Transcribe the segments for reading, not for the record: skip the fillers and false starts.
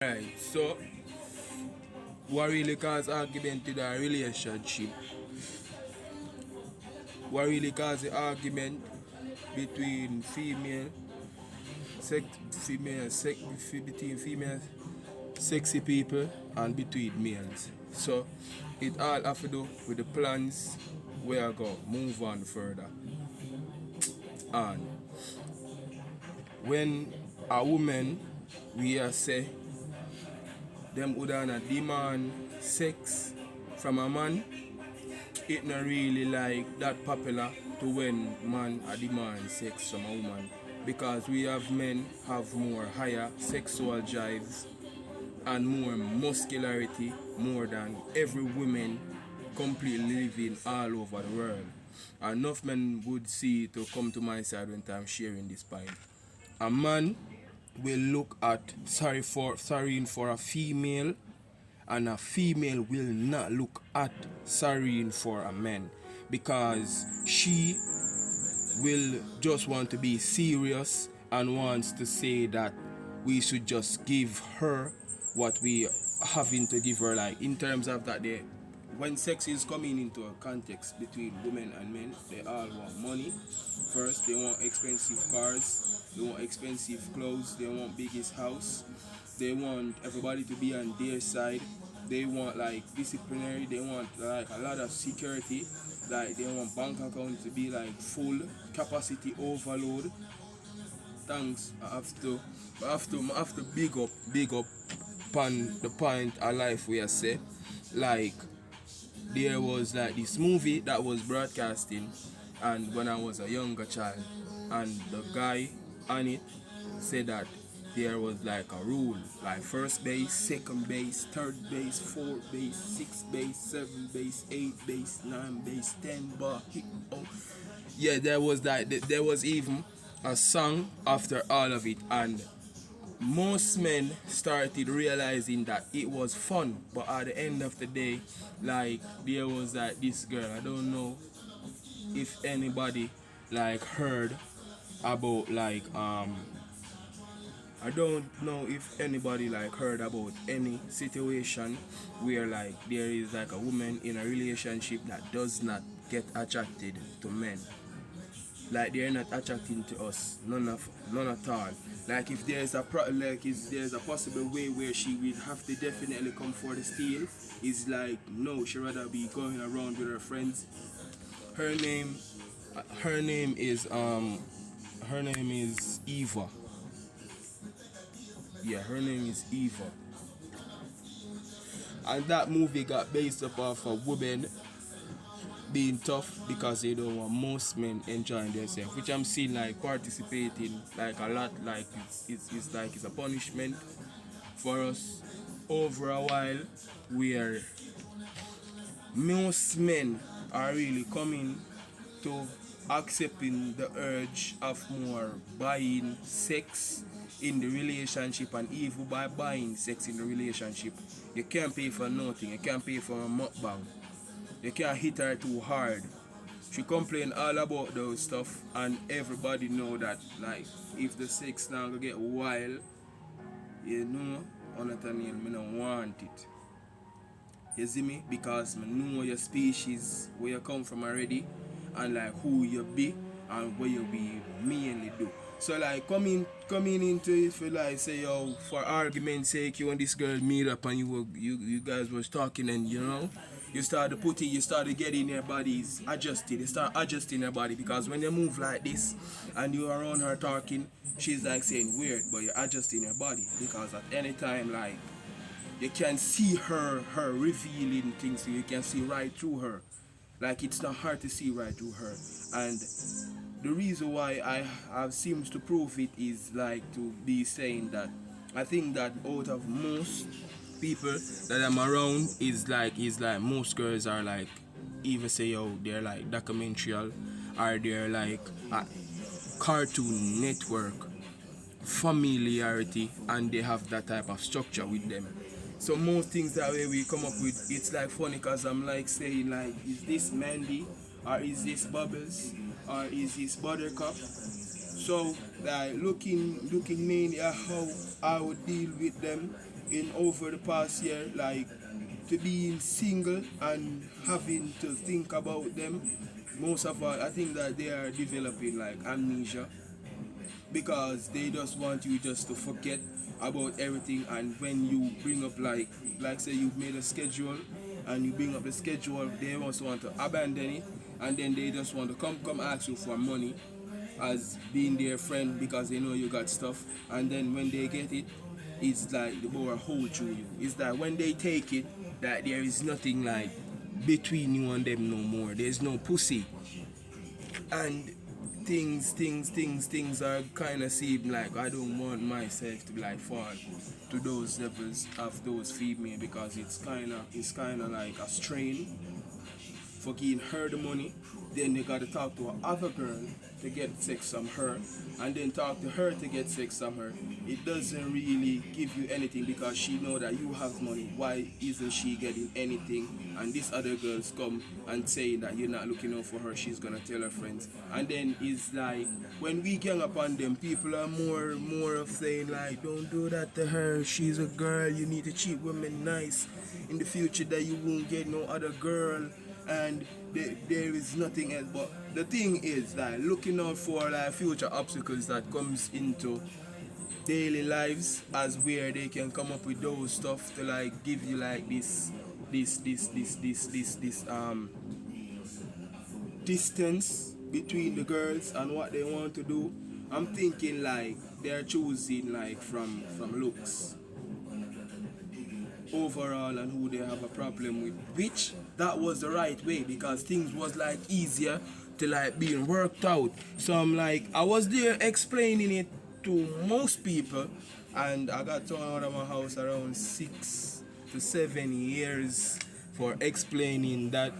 Right, so what really cause argument in a relationship? What really cause the argument between sex, between female sexy people and between males? So it all have to do with the plans where I go move on further. And when a woman we are say them would demand sex from a man, it not really like that popular to when man a demand sex from a woman, because we have men have more higher sexual drives and more muscularity more than every woman completely living all over the world. Enough men would see to come to my side when I'm sharing this point. A man will look at sorry for a female, and a female will not look at sorrying for a man, because she will just want to be serious and wants to say that we should just give her what we having to give her, like in terms of that day when sex is coming into a context between women and men, they all want money first. They want expensive cars, they want expensive clothes, they want biggest house, they want everybody to be on their side, they want like disciplinary, they want like a lot of security, like they want bank account to be like full capacity overload. Thanks. I have to big up upon the point of life where I say, like there was like this movie that was broadcasting, and when I was a younger child, and the guy on it said that there was like a rule, like first base, second base, third base, fourth base, sixth base, seventh base, eighth base, nine base, 10 bar hit. Oh, yeah, there was that. There was even a song after all of it, and most men started realizing that it was fun. But at the end of the day, like there was like this girl. I don't know if anybody like heard about like I don't know if anybody like heard about any situation where like there is like a woman in a relationship that does not get attracted to men, like they're not attracting to us, none at all. Like if there's like if there's a possible way where she will have to definitely come for the steal, is like no, she rather be going around with her friends. Her name, her name is her name is Eva. Yeah, her name is Eva. And that movie got based up off a woman being tough because they don't want most men enjoying themselves, which I'm seeing like participating like a lot, like it's like it's a punishment for us over a while, where most men are really coming to accepting the urge of more buying sex in the relationship. And even by buying sex in the relationship, you can't pay for nothing, you can't pay for a mukbang, you can't hit her too hard. She complain all about those stuff, and everybody know that like if the sex now go get wild, you know, Nathaniel, me no want it. You see me? Because I know your species, where you come from already, and like who you be and what you be mainly do. So like coming into it for like say yo, for argument's sake, you and this girl meet up and you guys was talking, and you know you started putting, you started getting your bodies adjusted, you start adjusting your body, because when you move like this and you around her talking, she's like saying weird, but you're adjusting your body because at any time like you can see her revealing things, so you can see right through her, like it's not hard to see right through her. And the reason why I have seems to prove it is like to be saying that I think that out of most people that I'm around is like most girls are like, even say yo they're like documentary, or they're like a Cartoon Network familiarity, and they have that type of structure with them. So most things that way we come up with, it's like funny because I'm like saying like, is this Mandy, or is this Bubbles, or is this Buttercup? So like looking mainly at how I would deal with them, in over the past year, like to being single and having to think about them. Most of all, I think that they are developing like amnesia because they just want you just to forget about everything. And when you bring up like say you've made a schedule and you bring up the schedule, they also want to abandon it, and then they just want to come ask you for money as being their friend because they know you got stuff. And then when they get it, it's like the boy hold through you. It's that when they take it, that there is nothing like between you and them no more. There's no pussy. And things are kind of seem like I don't want myself to like fall to those levels of those female because it's kind of like a strain for giving her the money. Then you gotta talk to another girl to get sex from her, and then talk to her to get sex from her. It doesn't really give you anything because she know that you have money. Why isn't she getting anything? And these other girls come and say that you're not looking out for her. She's gonna tell her friends, and then it's like when we gang upon them, people are more of saying like, don't do that to her. She's a girl. You need to treat women nice. In the future, that you won't get no other girl, and there is nothing else. But the thing is like looking out for like future obstacles that comes into daily lives as where they can come up with those stuff to like give you like this distance between the girls and what they want to do. I'm thinking like they're choosing like from looks overall and who they have a problem with, which that was the right way because things was like easier to like being worked out. So I'm like, I was there explaining it to most people, and I got thrown out of my house around 6 to 7 years for explaining that.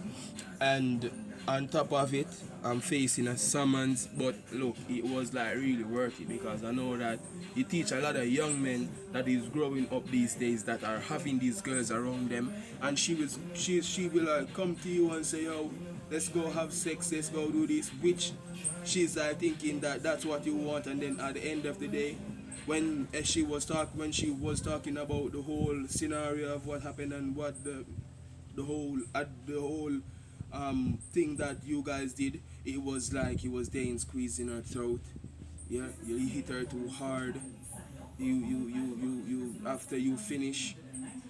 And on top of it, I'm facing a summons. But look, it was like really worth it because I know that you teach a lot of young men that is growing up these days that are having these girls around them, and she will come to you and say, yo, let's go have sex, let's go do this, which she's thinking that that's what you want. And then at the end of the day, when she was talking about the whole scenario of what happened and what the whole thing that you guys did, it was like he was there and squeezing her throat. Yeah, you hit her too hard. You after you finish,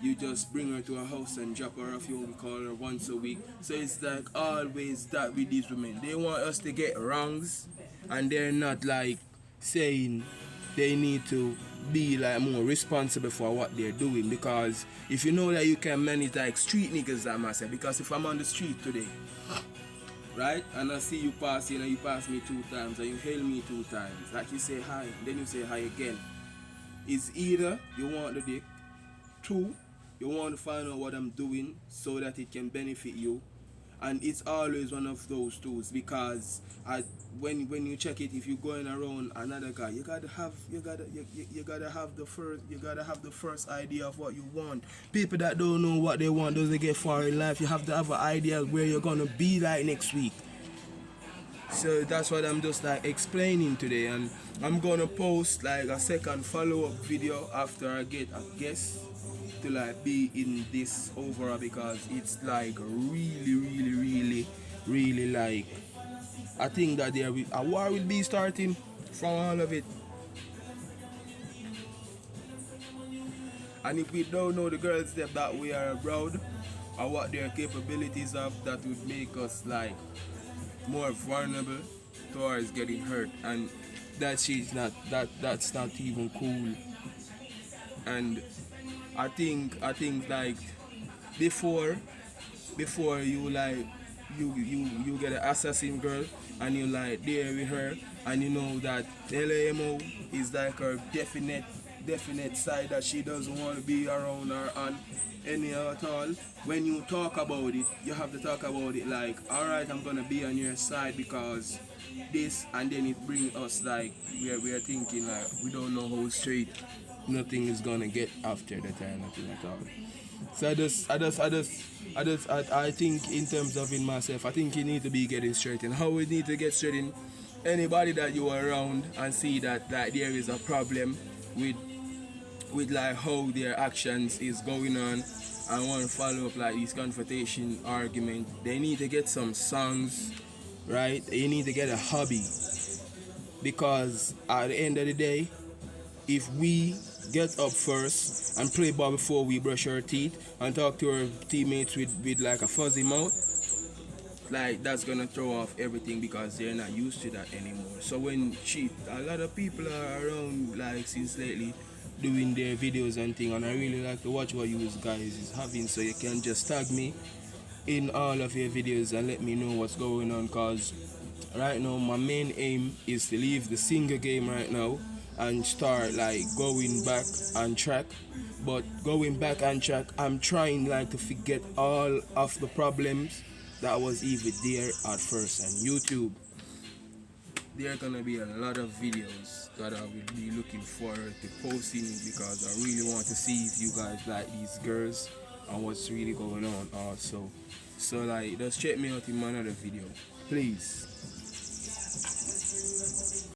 you just bring her to a house and drop her off. You only call her once a week. So it's like always that with these women. They want us to get wrongs, and they're not like saying they need to be like more responsible for what they're doing. Because if you know that you can manage like street niggas, I must say, because if I'm on the street today, right, and I see you passing and you pass me 2 times and you hail me 2 times, like you say hi, then you say hi again. It's either you want the dick, 2, you want to find out what I'm doing so that it can benefit you. And it's always one of those tools because when you check it, if you're going around another guy, you gotta have the first idea of what you want. People that don't know what they want doesn't get far in life. You have to have an idea of where you're gonna be like next week. So that's what I'm just like explaining today, and I'm gonna post like a second follow-up video after I get a guest to like be in this overall because it's like really like I think that a war will be starting from all of it. And if we don't know the girls that we are abroad or what their capabilities of, that would make us like more vulnerable towards getting hurt, and that's not even cool. And I think like before you like you get an assassin girl and you like there with her and you know that LAMO is like her definite side that she doesn't want to be around her on any at all. When you talk about it, you have to talk about it like, alright, I'm gonna be on your side because this, and then it brings us like we're thinking like we don't know how straight nothing is gonna get after that time, nothing at all. So I think in terms of in myself, I think you need to be getting straight. And how we need to get straight in anybody that you are around and see that there is a problem with with like how their actions is going on. I want to follow up like these confrontation argument. They need to get some songs, right? They need to get a hobby, because at the end of the day, if we get up first and play ball before we brush our teeth and talk to our teammates with like a fuzzy mouth, like that's gonna throw off everything because they're not used to that anymore. So when a lot of people are around like since lately doing their videos and thing, and I really like to watch what you guys is having, so you can just tag me in all of your videos and let me know what's going on, cause right now my main aim is to leave the single game right now and start like going back on track. But going back on track, I'm trying like to forget all of the problems that was even there at first. And YouTube, there are gonna be a lot of videos that I will be looking forward to posting, because I really want to see if you guys like these girls and what's really going on also. So like just check me out in my another video, please.